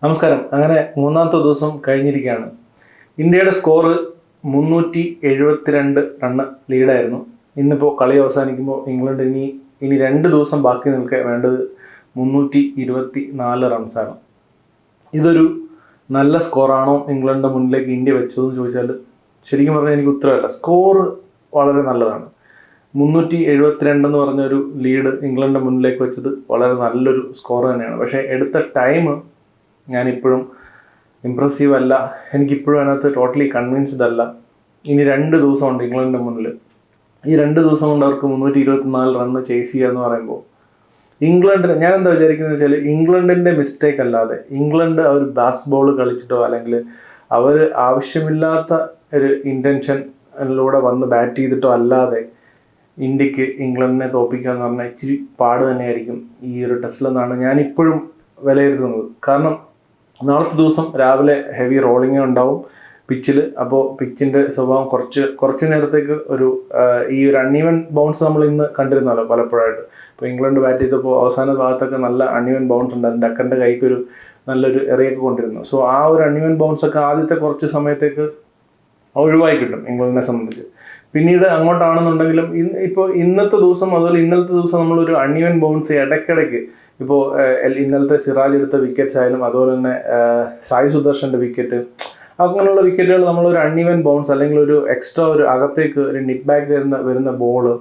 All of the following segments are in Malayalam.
നമസ്കാരം. അങ്ങനെ മൂന്നാമത്തെ ദിവസം കഴിഞ്ഞിരിക്കുകയാണ്. ഇന്ത്യയുടെ സ്കോർ 372 റണ്ണ് ലീഡായിരുന്നു. ഇന്നിപ്പോൾ കളി അവസാനിക്കുമ്പോൾ ഇംഗ്ലണ്ട് ഇനി 2 ദിവസം ബാക്കി നിൽക്കെ വേണ്ടത് 324 റൺസാണ്. ഇതൊരു നല്ല സ്കോറാണോ ഇംഗ്ലണ്ടിൻ്റെ മുന്നിലേക്ക് ഇന്ത്യ വെച്ചതെന്ന് ചോദിച്ചാൽ ശരിക്കും പറഞ്ഞാൽ എനിക്ക് ഉത്തരവല്ല. സ്കോർ വളരെ നല്ലതാണ്. 372 എന്ന് പറഞ്ഞൊരു ലീഡ് ഇംഗ്ലണ്ടിൻ്റെ മുന്നിലേക്ക് വെച്ചത് വളരെ നല്ലൊരു സ്കോർ തന്നെയാണ്. പക്ഷേ എടുത്ത ടൈം ഞാനിപ്പോഴും ഇമ്പ്രസീവ് അല്ല. എനിക്കിപ്പോഴും അതിനകത്ത് ടോട്ടലി കൺവിൻസ്ഡ് അല്ല. ഇനി 2 ദിവസമുണ്ട് ഇംഗ്ലണ്ടിൻ്റെ മുന്നിൽ. ഈ 2 ദിവസം കൊണ്ട് അവർക്ക് 324 റണ്ണ് ചേസ് ചെയ്യുക എന്ന് പറയുമ്പോൾ ഇംഗ്ലണ്ടിന് ഞാൻ എന്താ വിചാരിക്കുന്നത് വെച്ചാൽ ഇംഗ്ലണ്ടിൻ്റെ മിസ്റ്റേക്ക് അല്ലാതെ ഇംഗ്ലണ്ട് അവർ ബാസ് ബോൾ കളിച്ചിട്ടോ അല്ലെങ്കിൽ അവർ ആവശ്യമില്ലാത്ത ഒരു ഇൻറ്റൻഷനിലൂടെ വന്ന് ബാറ്റ് ചെയ്തിട്ടോ അല്ലാതെ ഇന്ത്യക്ക് ഇംഗ്ലണ്ടിനെ തോൽപ്പിക്കുക എന്ന് പറഞ്ഞാൽ ഇച്ചിരി പാട് തന്നെയായിരിക്കും ഈ ഒരു ടെസ്റ്റിലെന്നാണ് ഞാനിപ്പോഴും വിലയിരുത്തുന്നത്. കാരണം നാളത്തെ ദിവസം രാവിലെ ഹെവി റോളിംഗ് ഉണ്ടാവും പിച്ചിൽ. അപ്പോൾ പിച്ചിൻ്റെ സ്വഭാവം കുറച്ച് നേരത്തേക്ക് ഈ ഒരു അൺഈവൻ ബൗൺസ് നമ്മൾ ഇന്ന് കണ്ടിരുന്നല്ലോ പലപ്പോഴായിട്ട്. ഇപ്പോൾ ഇംഗ്ലണ്ട് ബാറ്റ് ചെയ്തപ്പോൾ അവസാന ഭാഗത്തൊക്കെ നല്ല അൺഈവൻ ബൗൺസ് ഉണ്ടായിരുന്നു. ഡക്കൻ്റെ കൈക്കൊരു നല്ലൊരു എറിയൊക്കെ കൊണ്ടിരുന്നു. സോ ആ ഒരു അൺഈവൻ ബൗൺസൊക്കെ ആദ്യത്തെ കുറച്ച് സമയത്തേക്ക് ഒഴിവായി കിട്ടും ഇംഗ്ലണ്ടിനെ സംബന്ധിച്ച്. പിന്നീട് അങ്ങോട്ടാണെന്നുണ്ടെങ്കിലും ഇപ്പോൾ ഇന്നത്തെ ദിവസം അതുപോലെ ഇന്നലത്തെ ദിവസം നമ്മളൊരു അൺഈവൻ ബൗൺസ് ഇടയ്ക്കിടയ്ക്ക് ഇപ്പോൾ ഇന്നലത്തെ സിറാജ് എടുത്ത വിക്കറ്റ്സ് ആയാലും അതുപോലെ തന്നെ സായി സുദർശൻ്റെ വിക്കറ്റ്, അങ്ങനെയുള്ള വിക്കറ്റുകൾ നമ്മളൊരു അൺഈവൻ ബൗൺസ് അല്ലെങ്കിൽ ഒരു എക്സ്ട്രാ ഒരു അകത്തേക്ക് ഒരു നിറ്റ് ബാക്ക് വരുന്ന ബോള്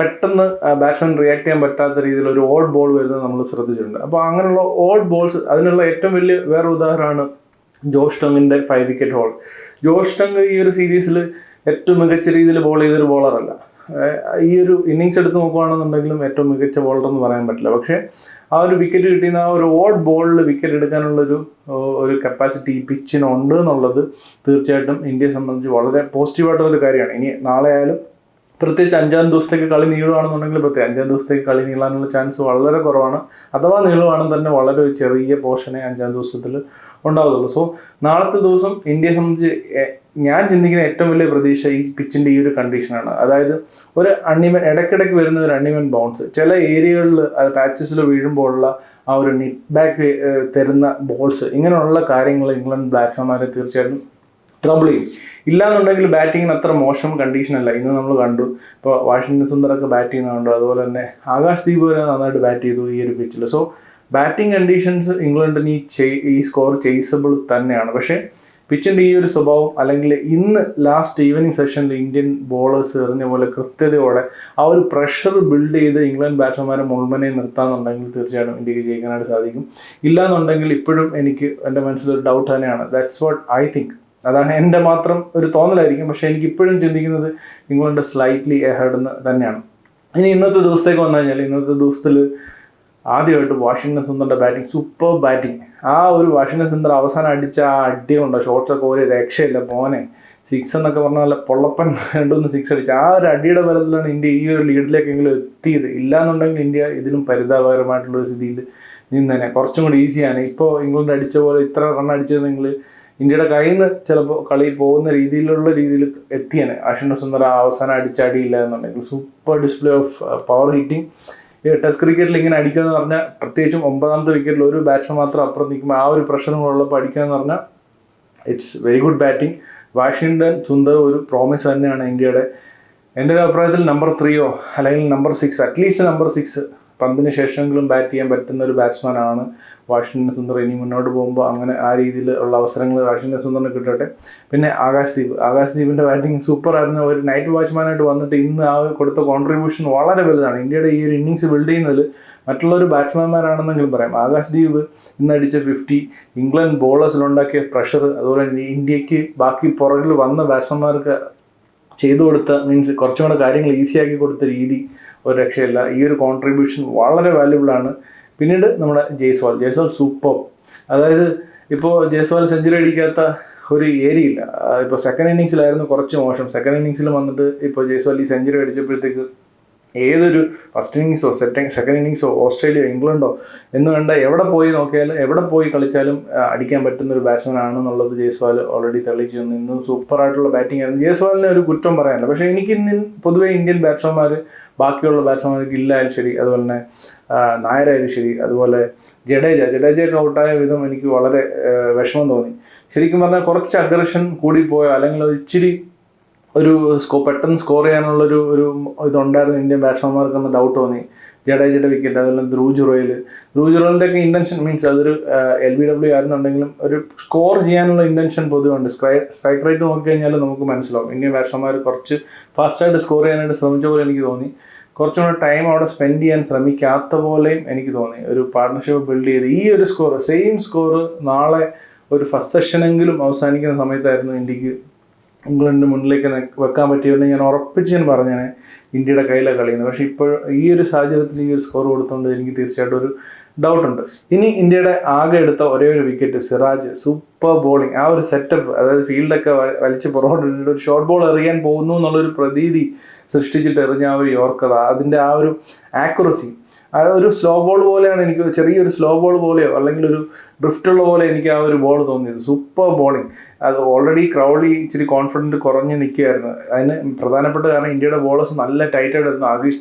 പെട്ടെന്ന് ബാറ്റ്സ്മാൻ റിയാക്ട് ചെയ്യാൻ പറ്റാത്ത രീതിയിൽ ഒരു ഓഡ് ബോൾ വരുന്നത് നമ്മൾ ശ്രദ്ധിച്ചിട്ടുണ്ട്. അപ്പോൾ അങ്ങനെയുള്ള ഓഡ് ബോൾസ് അതിനുള്ള ഏറ്റവും വലിയ വേറെ ഉദാഹരണമാണ് ജോഷ് ടങ്ങിൻ്റെ 5 വിക്കറ്റ് ഹോൾ. ജോഷ് ടങ് ഈ ഒരു സീരീസിൽ ഏറ്റവും മികച്ച രീതിയിൽ ബോൾ ചെയ്തൊരു ബോളറല്ല. ഈ ഒരു ഇന്നിങ്സ് എടുത്ത് നോക്കുകയാണെന്നുണ്ടെങ്കിലും ഏറ്റവും മികച്ച ബോളർ എന്ന് പറയാൻ പറ്റില്ല. പക്ഷേ ആ ഒരു വിക്കറ്റ് കിട്ടിയുന്ന ആ ഒരു ഓഡ് ബോളിൽ വിക്കറ്റ് എടുക്കാനുള്ളൊരു കപ്പാസിറ്റി ഈ പിച്ചിനുണ്ട് എന്നുള്ളത് തീർച്ചയായിട്ടും ഇന്ത്യയെ സംബന്ധിച്ച് വളരെ പോസിറ്റീവായിട്ടുള്ളൊരു കാര്യമാണ്. ഇനി നാളെ ആയാലും പ്രത്യേകിച്ച് 5-ാം ദിവസത്തേക്ക് കളി നീളുകയാണെന്നുണ്ടെങ്കിൽ 5-ാം ദിവസത്തേക്ക് കളി നീളാനുള്ള ചാൻസ് വളരെ കുറവാണ്. അഥവാ നീളുകയാണെന്ന് തന്നെ വളരെ ഒരു ചെറിയ പോർഷനെ 5-ാം ദിവസത്തിൽ ഉണ്ടാവുള്ളൂ. സോ നാളത്തെ ദിവസം ഇന്ത്യയെ സംബന്ധിച്ച് ഞാൻ ചിന്തിക്കുന്ന ഏറ്റവും വലിയ പ്രതീക്ഷ ഈ പിച്ചിൻ്റെ ഈ ഒരു കണ്ടീഷനാണ്. അതായത് ഒരു അൺഈവൻ ഇടയ്ക്കിടയ്ക്ക് വരുന്ന ഒരു അൺഈവൻ ബൗൺസ് ചില ഏരിയകളിൽ പാച്ചസിൽ വീഴുമ്പോഴുള്ള ആ ഒരു നിറ്റ് ബാക്ക് തരുന്ന ബോൾസ്, ഇങ്ങനെയുള്ള കാര്യങ്ങൾ ഇംഗ്ലണ്ട് ബാറ്റ്സ്മാൻമാരെ തീർച്ചയായിട്ടും ട്രബിൾ ചെയ്യും. ഇല്ലാന്നുണ്ടെങ്കിൽ ബാറ്റിങ്ങിന് അത്ര മോശം കണ്ടീഷനല്ല. ഇന്ന് നമ്മൾ കണ്ടു, ഇപ്പോൾ വാഷിംഗ്ടൺ സുന്ദറൊക്കെ ബാറ്റ് ചെയ്യുന്ന കണ്ടു. അതുപോലെ തന്നെ ആകാശ് ദീപ് വരെ നന്നായിട്ട് ബാറ്റ് ചെയ്തു ഈ ഒരു പിച്ചിൽ. സോ ബാറ്റിംഗ് കണ്ടീഷൻസ് ഇംഗ്ലണ്ടിന് ഈ സ്കോർ ചേസബിൾ തന്നെയാണ്. പക്ഷേ പിച്ചിൻ്റെ ഈ ഒരു സ്വഭാവം അല്ലെങ്കിൽ ഇന്ന് ലാസ്റ്റ് ഈവനിങ് സെഷനിൽ ഇന്ത്യൻ ബോളേഴ്സ് എറിഞ്ഞ പോലെ കൃത്യതയോടെ ആ ഒരു പ്രഷർ ബിൽഡ് ചെയ്ത് ഇംഗ്ലണ്ട് ബാറ്റ്സ്മാൻമാരെ മുൾമനെ നിർത്താമെന്നുണ്ടെങ്കിൽ തീർച്ചയായിട്ടും ഇന്ത്യക്ക് ജയിക്കാനായിട്ട് സാധിക്കും. ഇല്ലാന്നുണ്ടെങ്കിൽ ഇപ്പോഴും എൻ്റെ മനസ്സിലൊരു ഡൗട്ട് തന്നെയാണ്. That's what I think. അതാണ് എൻ്റെ മാത്രം ഒരു തോന്നലായിരിക്കും. പക്ഷേ എനിക്കിപ്പോഴും ചിന്തിക്കുന്നത് ഇംഗ്ലണ്ട് സ്ലൈറ്റ്ലി എഹെഡ് എന്ന് തന്നെയാണ്. ഇനി ഇന്നത്തെ ദിവസത്തേക്ക് വന്നു കഴിഞ്ഞാൽ ഇന്നത്തെ ദിവസത്തിൽ ആദ്യമായിട്ട് വാഷിംഗ്ടൺ സുന്ദറിൻ്റെ ബാറ്റിംഗ് സൂപ്പർ ബാറ്റിംഗ്. ആ ഒരു വാഷിംഗ്ടൺ സുന്ദർ അവസാനം അടിച്ച ആ അടിയുണ്ടോ, ഷോട്ട്സൊക്കെ ഒരു രക്ഷയില്ല മോനെ. 6 എന്നൊക്കെ പറഞ്ഞാൽ നല്ല പൊള്ളപ്പൻ 2-3 6 അടിച്ച് ആ ഒരു അടിയുടെ ബലത്തിലാണ് ഇന്ത്യ ഈ ഒരു ലീഡിലേക്കെങ്കിലും എത്തിയത്. ഇല്ലാന്നുണ്ടെങ്കിൽ ഇന്ത്യ ഇതിലും പരിതാപകരമായിട്ടുള്ളൊരു സ്ഥിതിയിൽ നിന്നേനെ. കുറച്ചും കൂടി ഈസിയാണ്. ഇപ്പോൾ ഇംഗ്ലണ്ട് അടിച്ച പോലെ ഇത്ര റൺ അടിച്ചതെങ്കിൽ ഇന്ത്യയുടെ കയ്യിൽ നിന്ന് ചിലപ്പോൾ കളി പോകുന്ന രീതിയിൽ എത്തിയാണ്. വാഷിംഗ്ടൺ സുന്ദർ അവസാനം അടിച്ചടിയില്ല എന്നുണ്ടെങ്കിൽ super display of power hitting. ഈ ടെസ്റ്റ് ക്രിക്കറ്റിൽ ഇങ്ങനെ അടിക്കുക എന്ന് പറഞ്ഞാൽ പ്രത്യേകിച്ചും 9ാമത്തെ വിക്കറ്റിൽ ഒരു ബാറ്റ്സ്മാൻ മാത്രം അപ്പുറം നിൽക്കുമ്പോൾ ആ ഒരു പ്രഷറും ഉള്ളപ്പോൾ അടിക്കുക എന്ന് പറഞ്ഞാൽ it's very good batting. Washington Sundar ഒരു പ്രോമിസ് തന്നെയാണ് ഇന്ത്യയുടെ. എൻ്റെ ഒരു അഭിപ്രായത്തിൽ നമ്പർ 3 അല്ലെങ്കിൽ നമ്പർ 6, അറ്റ്ലീസ്റ്റ് നമ്പർ 6 പന്തിന് ശേഷമെങ്കിലും ബാറ്റ് ചെയ്യാൻ പറ്റുന്ന ഒരു ബാറ്റ്സ്മാനാണ് വാഷിംഗ്ടൺ സുന്ദർ. ഇനി മുന്നോട്ട് പോകുമ്പോൾ അങ്ങനെ ആ രീതിയിൽ ഉള്ള അവസരങ്ങൾ വാഷിംഗ്ടൺ സുന്ദറിന് കിട്ടട്ടെ. പിന്നെ ആകാശ് ദീപിൻ്റെ ബാറ്റിംഗ് സൂപ്പറായിരുന്നു. ഒരു നൈറ്റ് വാച്ച്മാനായിട്ട് വന്നിട്ട് ഇന്ന് ആ കൊടുത്ത കോൺട്രിബ്യൂഷൻ വളരെ വലുതാണ്. ഇന്ത്യയുടെ ഈ ഒരു ഇന്നിങ്സ് ബിൽഡ് ചെയ്യുന്നതിൽ മറ്റുള്ളൊരു ബാറ്റ്സ്മാൻമാരാണെന്നെങ്കിലും പറയാം. ആകാശ് ദീപ് ഇന്നടിച്ച 50, ഇംഗ്ലണ്ട് ബോളേഴ്സിലുണ്ടാക്കിയ പ്രഷർ, അതുപോലെ ഇന്ത്യക്ക് ബാക്കി പുറകിൽ വന്ന ബാറ്റ്സ്മാൻമാർക്ക് ചെയ്തു കൊടുത്ത മീൻസ് കുറച്ചും കൂടെ കാര്യങ്ങൾ ഈസിയാക്കി കൊടുത്ത രീതി ഒരു രക്ഷയില്ല. ഈ ഒരു കോൺട്രിബ്യൂഷൻ വളരെ വാല്യുബിളാണ്. പിന്നീട് നമ്മുടെ ജയ്സ്വാൾ സൂപ്പർ. അതായത് ഇപ്പോൾ ജയ്സ്വാൾ സെഞ്ചുറി അടിക്കാത്ത ഒരു ഏരിയ ഇല്ല. ഇപ്പോൾ സെക്കൻഡ് ഇന്നിങ്സിലായിരുന്നു കുറച്ച് മോശം. സെക്കൻഡ് ഇന്നിങ്സിൽ വന്നിട്ട് ഇപ്പോൾ ജയ്സ്വാൾ ഈ സെഞ്ചുറി അടിച്ചപ്പോഴത്തേക്ക് ഏതൊരു ഫസ്റ്റ് ഇന്നിങ്സോ സെക്കൻഡ് ഇന്നിങ്സോ ഓസ്ട്രേലിയ ഇംഗ്ലണ്ടോ എന്ന് വേണ്ട എവിടെ പോയി നോക്കിയാലും എവിടെ പോയി കളിച്ചാലും അടിക്കാൻ പറ്റുന്ന ഒരു ബാറ്റ്സ്മാൻ ആണെന്നുള്ളത് ജയ്സ്വാൾ ഓൾറെഡി തെളിയിച്ചു തന്നു. ഇന്ന് സൂപ്പറായിട്ടുള്ള ബാറ്റിംഗ് ആയിരുന്നു. ജയ്സ്വാളിനെ ഒരു കുറ്റം പറയാനില്ല. പക്ഷേ എനിക്ക് ഇന്ന് പൊതുവെ ഇന്ത്യൻ ബാറ്റ്സ്മാൻമാർ ബാക്കിയുള്ള ബാറ്റ്സ്മാൻമാർക്ക് ഇല്ലായാലും ശരി, അതുപോലെ തന്നെ നായരായാലും ശരി, അതുപോലെ ജഡേജയൊക്കെ ഔട്ടായ വിധം എനിക്ക് വളരെ വിഷമം തോന്നി. ശരിക്കും പറഞ്ഞാൽ കുറച്ച് അഗ്രഷൻ കൂടിപ്പോയോ, അല്ലെങ്കിൽ ഇച്ചിരി ഒരു പെട്ടെന്ന് സ്കോർ ചെയ്യാനുള്ളൊരു ഇതുണ്ടായിരുന്നു ഇന്ത്യൻ ബാറ്റ്സ്മാൻമാർക്കെന്ന് ഡൗട്ട് തോന്നി. ജഡേജയുടെ വിക്കറ്റ്, അതുപോലെ ധ്രുവ് ജുറലിൻ്റെ ഒക്കെ ഇൻറ്റൻഷൻ മീൻസ് അതൊരു LBW ആയിരുന്നുണ്ടെങ്കിലും ഒരു സ്കോർ ചെയ്യാനുള്ള ഇൻറ്റൻഷൻ പൊതുവെ ഉണ്ട്. സ്ട്രൈക്ക് റേറ്റ് നോക്കിക്കഴിഞ്ഞാൽ നമുക്ക് മനസ്സിലാവും ഇന്ത്യൻ ബാറ്റ്സ്മാൻമാർ കുറച്ച് ഫാസ്റ്റായിട്ട് സ്കോർ ചെയ്യാനായിട്ട് ശ്രമിച്ച പോലെ എനിക്ക് തോന്നി. കുറച്ചും കൂടെ ടൈം അവിടെ സ്പെൻഡ് ചെയ്യാൻ ശ്രമിക്കാത്ത പോലെയും എനിക്ക് തോന്നി. ഒരു പാർട്ട്ണർഷിപ്പ് ബിൽഡ് ചെയ്ത് ഈ ഒരു സ്കോർ, സെയിം സ്കോർ നാളെ ഒരു ഫസ്റ്റ് സെഷനെങ്കിലും അവസാനിക്കുന്ന സമയത്തായിരുന്നു ഇന്ത്യക്ക് ഇംഗ്ലണ്ടിന് മുന്നിലേക്ക് വെക്കാൻ പറ്റിയെന്ന് ഞാൻ ഉറപ്പിച്ച് പറഞ്ഞാണ് ഇന്ത്യയുടെ കയ്യിലാണ് കളിയുന്നത്. പക്ഷേ ഇപ്പോൾ ഈ ഒരു സാഹചര്യത്തിൽ ഈ ഒരു സ്കോർ കൊടുത്തുകൊണ്ട് എനിക്ക് തീർച്ചയായിട്ടും ഒരു ഡൗട്ടുണ്ട്. ഇനി ഇന്ത്യയുടെ ആകെ എടുത്ത ഒരേ ഒരു വിക്കറ്റ് സിറാജ്, സൂപ്പർ ബോളിംഗ്. ആ ഒരു സെറ്റപ്പ്, അതായത് ഫീൽഡൊക്കെ വലിച്ച് പുറകോട്ടിട്ട് ഒരു ഷോർട്ട് ബോൾ എറിയാൻ പോകുന്നു എന്നുള്ളൊരു പ്രതീതി സൃഷ്ടിച്ചിട്ട് എറിഞ്ഞ ആ ഒരു യോർക്കർ, അതിൻ്റെ ആ ഒരു ആക്യുറസി, ആ ഒരു സ്ലോ ബോൾ പോലെയാണ് എനിക്ക്, ചെറിയൊരു സ്ലോ ബോൾ പോലെയോ അല്ലെങ്കിൽ ഒരു ഡ്രിഫ്റ്റുള്ള പോലെ എനിക്ക് ആ ഒരു ബോൾ തോന്നിയത്. Super bowling. അത് ഓൾറെഡി ക്രൗഡി ഇച്ചിരി കോൺഫിഡൻറ്റ് കുറഞ്ഞ് നിൽക്കുകയായിരുന്നു. അതിന് പ്രധാനപ്പെട്ട കാരണം ഇന്ത്യയുടെ ബോളേഴ്സ് നല്ല ടൈറ്റായിട്ടായിരുന്നു.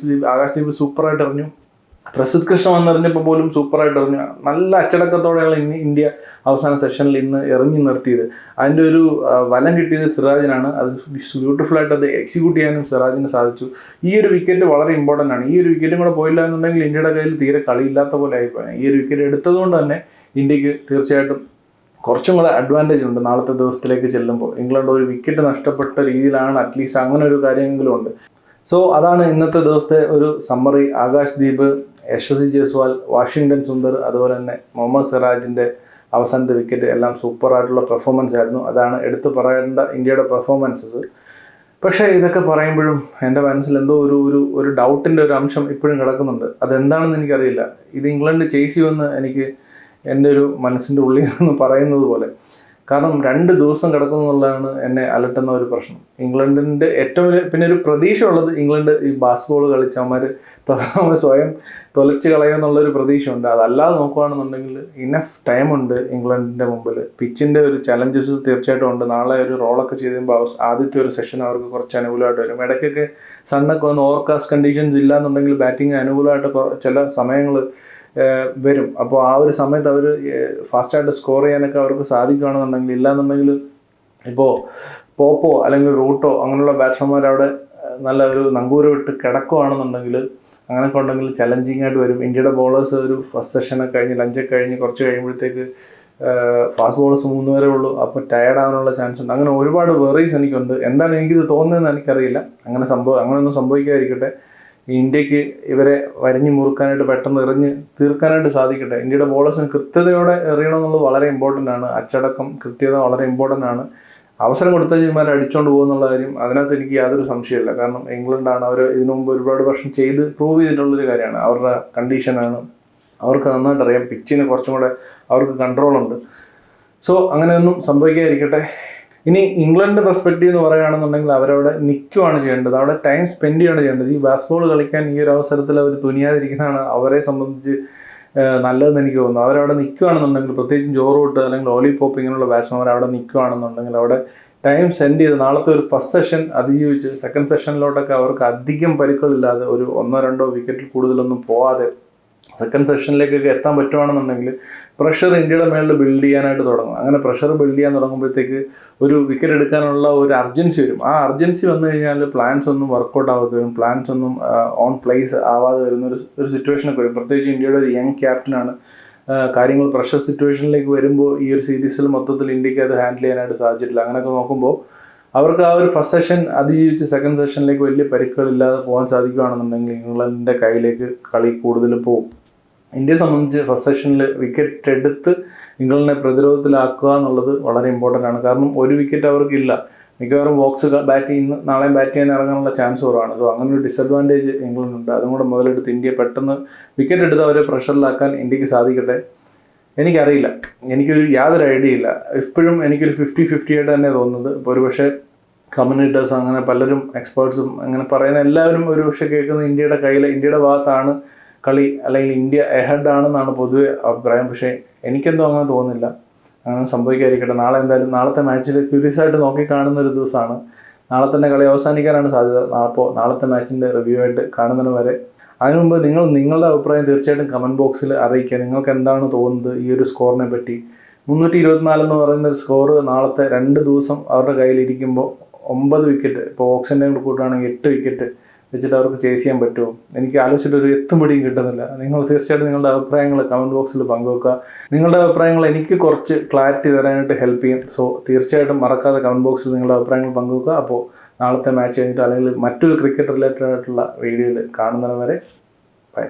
ആകാശ്ദീപ് സൂപ്പറായിട്ട് എറിഞ്ഞു. പ്രസിദ്ധ് കൃഷ്ണ വന്നെറിഞ്ഞപ്പോൾ പോലും സൂപ്പറായിട്ട് എറിഞ്ഞു. നല്ല അച്ചടക്കത്തോടെയാണ് ഇന്ത്യ അവസാന സെഷനിൽ ഇന്ന് എറിഞ്ഞു നിർത്തിയത്. അതിൻ്റെ ഒരു വലം കിട്ടിയത് സിറാജിനാണ്. അത് ബ്യൂട്ടിഫുള്ളായിട്ട് അത് എക്സിക്യൂട്ട് ചെയ്യാനും സിറാജിന് സാധിച്ചു. ഈ ഒരു വിക്കറ്റ് വളരെ ഇമ്പോർട്ടൻ്റ് ആണ്. ഈ ഒരു വിക്കറ്റും കൂടെ പോയില്ല എന്നുണ്ടെങ്കിൽ ഇന്ത്യയുടെ കയ്യിൽ തീരെ കളിയില്ലാത്ത പോലെ ആയിപ്പോയി. ഈ ഒരു വിക്കറ്റ് എടുത്തതുകൊണ്ട് തന്നെ ഇന്ത്യക്ക് തീർച്ചയായിട്ടും കുറച്ചും കൂടെ അഡ്വാൻറ്റേജ് ഉണ്ട് നാളത്തെ ദിവസത്തിലേക്ക് ചെല്ലുമ്പോൾ. ഇംഗ്ലണ്ട് ഒരു വിക്കറ്റ് നഷ്ടപ്പെട്ട രീതിയിലാണ്, അറ്റ്ലീസ്റ്റ് അങ്ങനെ ഒരു കാര്യമെങ്കിലും ഉണ്ട്. സോ അതാണ് ഇന്നത്തെ ദിവസത്തെ ഒരു സമ്മറി. ആകാശ്ദീപ്, യശസ്വി ജയ്സ്വാൾ, വാഷിങ്ടൺ സുന്ദർ, അതുപോലെ തന്നെ മുഹമ്മദ് സിറാജിൻ്റെ അവസാനത്തെ വിക്കറ്റ് എല്ലാം സൂപ്പറായിട്ടുള്ള പെർഫോമൻസ് ആയിരുന്നു. അതാണ് എടുത്തു പറയേണ്ട ഇന്ത്യയുടെ പെർഫോമൻസസ്. പക്ഷേ ഇതൊക്കെ പറയുമ്പോഴും എൻ്റെ മനസ്സിൽ എന്തോ ഒരു ഡൗട്ടിൻ്റെ ഒരു അംശം ഇപ്പോഴും കിടക്കുന്നുണ്ട്. അതെന്താണെന്ന് എനിക്കറിയില്ല. ഇത് ഇംഗ്ലണ്ട് ചേസ് ചെയ്യുമെന്ന് എനിക്ക് എൻ്റെ ഒരു മനസ്സിൻ്റെ ഉള്ളിൽ നിന്ന് പറയുന്നത് പോലെ. കാരണം 2 ദിവസം കിടക്കുന്നു എന്നുള്ളതാണ് എന്നെ അലട്ടുന്ന ഒരു പ്രശ്നം. ഇംഗ്ലണ്ടിൻ്റെ ഏറ്റവും പിന്നെ ഒരു പ്രതീക്ഷ ഉള്ളത്, ഇംഗ്ലണ്ട് ഈ ബാസ്കറ്റ്ബോൾ കളിച്ചവന്മാർ സ്വയം തൊലച്ച് കളയുമെന്നുള്ളൊരു പ്രതീക്ഷയുണ്ട്. അതല്ലാതെ നോക്കുകയാണെന്നുണ്ടെങ്കിൽ ഇനഫ് ടൈമുണ്ട് ഇംഗ്ലണ്ടിൻ്റെ മുമ്പിൽ. പിച്ചിൻ്റെ ഒരു ചലഞ്ചസ് തീർച്ചയായിട്ടും ഉണ്ട്. നാളെ ഒരു റോളൊക്കെ ചെയ്ത് കഴിയുമ്പോൾ ആദ്യത്തെ ഒരു സെഷൻ അവർക്ക് കുറച്ച് അനുകൂലമായിട്ട് വരും. ഇടയ്ക്കൊക്കെ സണ്ണൊക്കെ വന്ന് ഓവർകാസ്റ്റ് കണ്ടീഷൻസ് ഇല്ല എന്നുണ്ടെങ്കിൽ ബാറ്റിംഗ് അനുകൂലമായിട്ട് ചില സമയങ്ങൾ വരും. അപ്പോൾ ആ ഒരു സമയത്ത് അവർ ഫാസ്റ്റായിട്ട് സ്കോർ ചെയ്യാനൊക്കെ അവർക്ക് സാധിക്കുകയാണെന്നുണ്ടെങ്കിൽ, ഇല്ലയെന്നുണ്ടെങ്കിൽ ഇപ്പോൾ പോപ്പോ അല്ലെങ്കിൽ റൂട്ടോ അങ്ങനെയുള്ള ബാറ്റ്സ്മാൻമാർ അവിടെ നല്ല ഒരു നങ്കൂരം ഇട്ട് കിടക്കുകയാണെന്നുണ്ടെങ്കിൽ, അങ്ങനെയൊക്കെ ഉണ്ടെങ്കിൽ ചലഞ്ചിങ് ആയിട്ട് വരും. ഇന്ത്യയുടെ ബോളേഴ്സ് ഒരു ഫസ്റ്റ് സെഷനൊക്കെ കഴിഞ്ഞ് ലഞ്ചൊക്കെ കഴിഞ്ഞ് കുറച്ച് കഴിയുമ്പോഴത്തേക്ക് ഫാസ്റ്റ് ബോളേഴ്സ് 3 വരെ ഉള്ളൂ. അപ്പോൾ ടയർഡ് ആവാനുള്ള ചാൻസ് ഉണ്ട്. അങ്ങനെ ഒരുപാട് വെറീസ് എനിക്കുണ്ട്. എന്താണ് എനിക്കിത് തോന്നുന്നതെന്ന് എനിക്കറിയില്ല. അങ്ങനെയൊന്നും സംഭവിക്കാതിരിക്കട്ടെ. ഇന്ത്യക്ക് ഇവരെ വരിഞ്ഞു മുറുക്കാനായിട്ട് പെട്ടെന്ന് എറിഞ്ഞ് തീർക്കാനായിട്ട് സാധിക്കട്ടെ. ഇന്ത്യയുടെ ബോളേഴ്സിന് കൃത്യതയോടെ എറിയണമെന്നുള്ളത് വളരെ ഇമ്പോർട്ടൻ്റ് ആണ്. അച്ചടക്കം, കൃത്യത വളരെ ഇമ്പോർട്ടൻ്റ് ആണ്. അവസരം കൊടുത്ത ഇവന്മാരെ അടിച്ചുകൊണ്ട് പോകുന്നുള്ള കാര്യം അതിനകത്ത് എനിക്ക് യാതൊരു സംശയമില്ല. കാരണം ഇംഗ്ലണ്ടാണ്, അവർ ഇതിനു മുമ്പ് ഒരുപാട് വർഷം ചെയ്ത് പ്രൂവ് ചെയ്തിട്ടുള്ളൊരു കാര്യമാണ്. അവരുടെ കണ്ടീഷനാണ്, അവർക്ക് നന്നായിട്ട് അറിയാം. പിച്ചിന് കുറച്ചും കൂടെ അവർക്ക് കൺട്രോളുണ്ട്. സോ അങ്ങനെയൊന്നും സംഭവിക്കാതിരിക്കട്ടെ. ഇനി ഇംഗ്ലണ്ട് പെർസ്പെക്റ്റീവ് എന്ന് പറയുകയാണെന്നുണ്ടെങ്കിൽ അവരവിടെ നിൽക്കുകയാണ് ചെയ്യേണ്ടത്, അവിടെ ടൈം സ്പെൻഡ് ചെയ്യുകയാണ് ചെയ്യേണ്ടത്. ഈ ബാസ്കറ്റ്ബോൾ കളിക്കാൻ ഈ ഒരു അവസരത്തിൽ അവർ തുനിയാതിരിക്കുന്നതാണ് അവരെ സംബന്ധിച്ച് നല്ലതെന്ന് എനിക്ക് തോന്നുന്നു. അവരവിടെ നിൽക്കുകയാണെന്നുണ്ടെങ്കിൽ, പ്രത്യേകിച്ചും ജോ റൂട്ട് അല്ലെങ്കിൽ ഓലി പോപ്പ് ഇങ്ങനെയുള്ള ബാറ്റ്സ്മാൻമാർ അവിടെ നിൽക്കുകയാണെന്നുണ്ടെങ്കിൽ അവിടെ ടൈം സ്പെൻഡ് ചെയ്ത് നാളത്തെ ഒരു ഫസ്റ്റ് സെഷൻ അതിജീവിച്ച് സെക്കൻഡ് സെഷനിലോട്ടൊക്കെ അവർക്ക് അധികം പരിക്കുകളില്ലാതെ ഒരു 1-2 വിക്കറ്റിൽ കൂടുതലൊന്നും പോവാതെ സെക്കൻഡ് സെഷനിലേക്കൊക്കെ എത്താൻ പറ്റുവാണെന്നുണ്ടെങ്കിൽ പ്രഷർ ഇന്ത്യയുടെ മേളിൽ ബിൽഡ് ചെയ്യാനായിട്ട് തുടങ്ങും. അങ്ങനെ പ്രഷർ ബിൽഡ് ചെയ്യാൻ തുടങ്ങുമ്പോഴത്തേക്ക് ഒരു വിക്കറ്റ് എടുക്കാനുള്ള ഒരു അർജൻസി വരും. ആ അർജൻസി വന്നു കഴിഞ്ഞാൽ പ്ലാൻസ് ഒന്നും വർക്കൗട്ട് ആവാതെ വരും, പ്ലാൻസ് ഒന്നും ഓൺ പ്ലേസ് ആവാതെ വരുന്ന ഒരു സിറ്റുവേഷനൊക്കെ വരും. പ്രത്യേകിച്ച് ഇന്ത്യയുടെ ഒരു യങ് ക്യാപ്റ്റനാണ്. കാര്യങ്ങൾ പ്രഷർ സിറ്റുവേഷനിലേക്ക് വരുമ്പോൾ ഈ ഒരു സീരീസിൽ മൊത്തത്തിൽ ഇന്ത്യക്ക് അത് ഹാൻഡിൽ ചെയ്യാനായിട്ട് സാധിച്ചിട്ടില്ല. അങ്ങനെയൊക്കെ നോക്കുമ്പോൾ അവർക്ക് ആ ഒരു ഫസ്റ്റ് സെഷൻ അതിജീവിച്ച് സെക്കൻഡ് സെഷനിലേക്ക് വലിയ പരിക്കുകളില്ലാതെ പോകാൻ സാധിക്കുകയാണെന്നുണ്ടെങ്കിൽ ഇംഗ്ലണ്ടിൻ്റെ കയ്യിലേക്ക് കളി കൂടുതൽ പോകും. ഇന്ത്യയെ സംബന്ധിച്ച് ഫസ്റ്റ് സെഷനിൽ വിക്കറ്റ് എടുത്ത് ഇംഗ്ലണ്ടിനെ പ്രതിരോധത്തിലാക്കുക എന്നുള്ളത് വളരെ ഇമ്പോർട്ടൻ്റ് ആണ്. കാരണം ഒരു വിക്കറ്റ് അവർക്കില്ല. മിക്കവാറും ബോക്സ് നാളെ ബാറ്റ് ചെയ്യാൻ ഇറങ്ങാനുള്ള ചാൻസ് കുറവാണ്. സോ അങ്ങനെ ഒരു ഡിസഡ്വാൻറ്റേജ് ഇംഗ്ലണ്ടുണ്ട്. അതും കൂടെ മുതലെടുത്ത് ഇന്ത്യയെ പെട്ടെന്ന് വിക്കറ്റ് എടുത്ത് അവരെ പ്രഷറിലാക്കാൻ ഇന്ത്യക്ക് സാധിക്കട്ടെ. എനിക്കറിയില്ല, എനിക്കൊരു യാതൊരു ഐഡിയ ഇല്ല. ഇപ്പോഴും എനിക്കൊരു 50-50 ആയിട്ട് തന്നെ തോന്നുന്നത്. ഇപ്പോൾ ഒരുപക്ഷെ കമ്മ്യൂണിറ്റേഴ്സും അങ്ങനെ പലരും എക്സ്പേർട്സും അങ്ങനെ പറയുന്ന എല്ലാവരും ഒരുപക്ഷെ കേൾക്കുന്നത് ഇന്ത്യയുടെ ഭാഗത്താണ് കളി, അല്ലെങ്കിൽ ഇന്ത്യ എഹെഡ് ആണെന്നാണ് പൊതുവെ അഭിപ്രായം. പക്ഷേ എനിക്കെന്തോ അങ്ങനെ തോന്നുന്നില്ല. അങ്ങനെ സംഭവിക്കാതിരിക്കട്ടെ. നാളത്തെ മാച്ചിൽ ക്യൂരിയസ് ആയിട്ട് നോക്കിക്കാണുന്ന ഒരു ദിവസമാണ്. നാളെ തന്നെ കളി അവസാനിക്കാനാണ് സാധ്യത. അപ്പോൾ നാളത്തെ മാച്ചിൻ്റെ റിവ്യൂ ആയിട്ട് കാണുന്നതിന് വരെ അതിനു മുമ്പ് നിങ്ങളുടെ അഭിപ്രായം തീർച്ചയായിട്ടും കമൻറ്റ് ബോക്സിൽ അറിയിക്കുക. നിങ്ങൾക്ക് എന്താണ് തോന്നുന്നത് ഈ ഒരു സ്കോറിനെ പറ്റി. 324 എന്ന് പറയുന്ന ഒരു സ്കോർ നാളത്തെ 2 ദിവസം അവരുടെ കയ്യിലിരിക്കുമ്പോൾ 9 വിക്കറ്റ്, ഇപ്പോൾ ഓപ്ഷൻ്റെ കൂടെ കൂട്ടുകയാണെങ്കിൽ 8 വിക്കറ്റ് വെച്ചിട്ട് അവർക്ക് ചേസ് ചെയ്യാൻ പറ്റുമോ? എനിക്ക് ആലോചിച്ചിട്ട് ഒരു എത്തുപിടിയും കിട്ടുന്നില്ല. നിങ്ങൾ തീർച്ചയായിട്ടും നിങ്ങളുടെ അഭിപ്രായങ്ങൾ കമൻറ്റ് ബോക്സിൽ പങ്കുവെക്കുക. നിങ്ങളുടെ അഭിപ്രായങ്ങൾ എനിക്ക് കുറച്ച് ക്ലാരിറ്റി തരാനായിട്ട് ഹെൽപ്പ് ചെയ്യും. സോ തീർച്ചയായിട്ടും മറക്കാതെ കമൻറ്റ് ബോക്സിൽ നിങ്ങളുടെ അഭിപ്രായങ്ങൾ പങ്കുവെക്കുക. അപ്പോൾ നാളത്തെ മാച്ച് കഴിഞ്ഞിട്ട് അല്ലെങ്കിൽ മറ്റൊരു ക്രിക്കറ്റ് റിലേറ്റഡ് ആയിട്ടുള്ള വീഡിയോയിൽ കാണുന്നവരെ ബൈ.